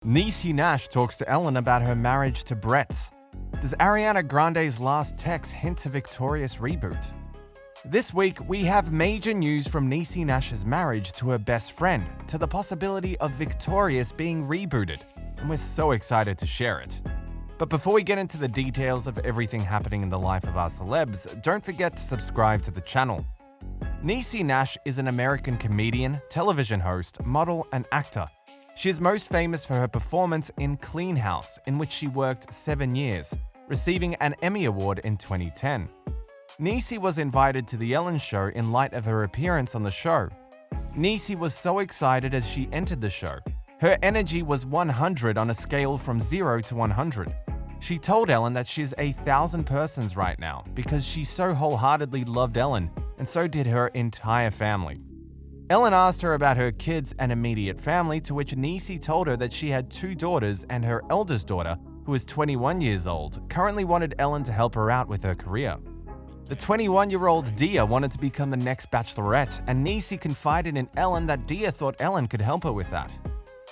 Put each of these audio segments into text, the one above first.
Niecy Nash talks to Ellen about her marriage to Brett. Does Ariana Grande's last text hint to Victoria's reboot? This week, we have major news from Niecy Nash's marriage to her best friend, to the possibility of Victoria's being rebooted, and we're so excited to share it. But before we get into the details of everything happening in the life of our celebs, don't forget to subscribe to the channel. Niecy Nash is an American comedian, television host, model, and actor. She is most famous for her performance in Clean House, in which she worked 7 years, receiving an Emmy Award in 2010. Niecy was invited to The Ellen Show in light of her appearance on the show. Niecy was so excited as she entered the show. Her energy was 100 on a scale from 0 to 100. She told Ellen that she's 1,000 persons right now because she so wholeheartedly loved Ellen, and so did her entire family. Ellen asked her about her kids and immediate family, to which Niecy told her that she had 2 daughters and her eldest daughter, who is 21 years old, currently wanted Ellen to help her out with her career. The 21-year-old Dia wanted to become the next Bachelorette, and Niecy confided in Ellen that Dia thought Ellen could help her with that.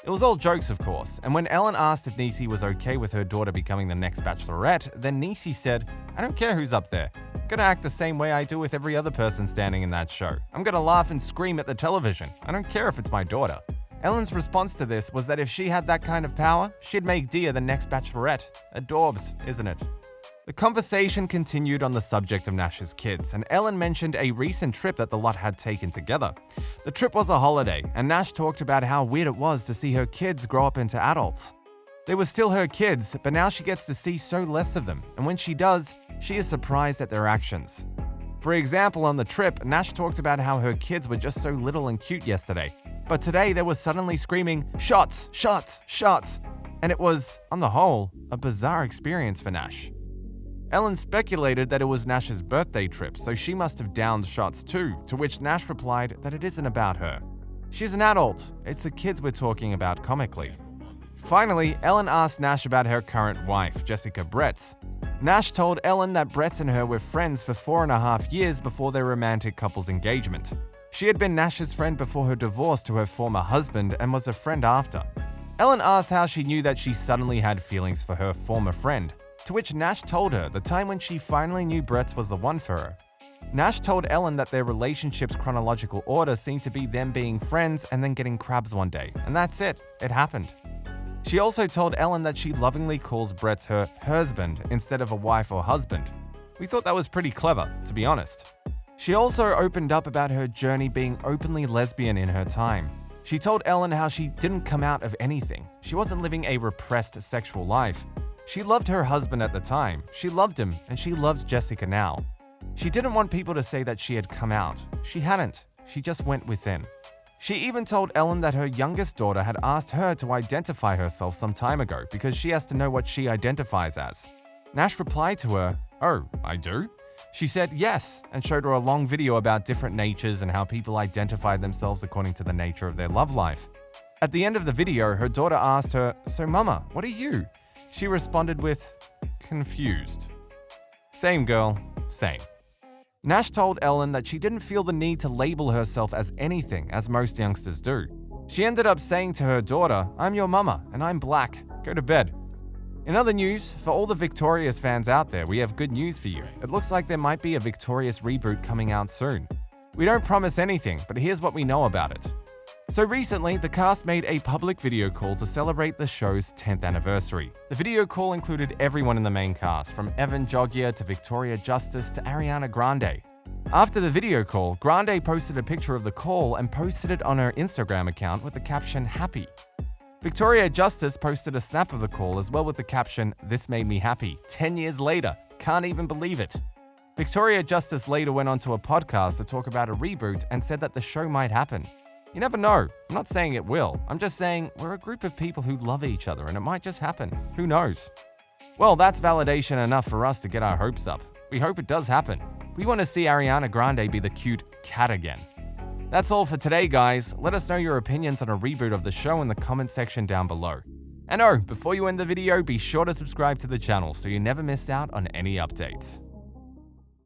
It was all jokes, of course, and when Ellen asked if Niecy was okay with her daughter becoming the next Bachelorette, then Niecy said, "I don't care who's up there. I'm gonna act the same way I do with every other person standing in that show. I'm gonna laugh and scream at the television. I don't care if it's my daughter." Ellen's response to this was that if she had that kind of power, she'd make Dia the next Bachelorette. Adorbs, isn't it? The conversation continued on the subject of Nash's kids, and Ellen mentioned a recent trip that the lot had taken together. The trip was a holiday, and Nash talked about how weird it was to see her kids grow up into adults. They were still her kids, but now she gets to see so less of them, and when she does, she is surprised at their actions. For example, on the trip, Nash talked about how her kids were just so little and cute yesterday, but today they were suddenly screaming, "Shots! Shots! Shots!" And it was, on the whole, a bizarre experience for Nash. Ellen speculated that it was Nash's birthday trip, so she must have downed shots too, to which Nash replied that it isn't about her. She's an adult, it's the kids we're talking about comically. Finally, Ellen asked Nash about her current wife, Jessica Bretz. Nash told Ellen that Bretz and her were friends for 4.5 years before their romantic couple's engagement. She had been Nash's friend before her divorce to her former husband and was a friend after. Ellen asked how she knew that she suddenly had feelings for her former friend, to which Nash told her the time when she finally knew Bretz was the one for her. Nash told Ellen that their relationship's chronological order seemed to be them being friends and then getting crabs one day, and that's it. It happened. She also told Ellen that she lovingly calls Bretz her husband instead of a wife or husband. We thought that was pretty clever, to be honest. She also opened up about her journey being openly lesbian in her time. She told Ellen how she didn't come out of anything. She wasn't living a repressed sexual life. She loved her husband at the time, she loved him, and she loved Jessica now. She didn't want people to say that she had come out. She hadn't. She just went within. She even told Ellen that her youngest daughter had asked her to identify herself some time ago because she has to know what she identifies as. Nash replied to her, "Oh, I do?" She said yes, and showed her a long video about different natures and how people identify themselves according to the nature of their love life. At the end of the video, her daughter asked her, "So mama, what are you?" She responded with, "Confused." Same girl, same. Nash told Ellen that she didn't feel the need to label herself as anything, as most youngsters do. She ended up saying to her daughter, "I'm your mama, and I'm black. Go to bed." In other news, for all the Victoria's fans out there, we have good news for you. It looks like there might be a Victoria's reboot coming out soon. We don't promise anything, but here's what we know about it. So recently, the cast made a public video call to celebrate the show's 10th anniversary. The video call included everyone in the main cast, from Evan Joggia to Victoria Justice to Ariana Grande. After the video call, Grande posted a picture of the call and posted it on her Instagram account with the caption, "Happy." Victoria Justice posted a snap of the call as well with the caption, "This made me happy. 10 years later. Can't even believe it." Victoria Justice later went onto a podcast to talk about a reboot and said that the show might happen. You never know. I'm not saying it will. I'm just saying we're a group of people who love each other and it might just happen. Who knows? Well, that's validation enough for us to get our hopes up. We hope it does happen. We want to see Ariana Grande be the cute cat again. That's all for today, guys. Let us know your opinions on a reboot of the show in the comment section down below. And before you end the video, be sure to subscribe to the channel so you never miss out on any updates.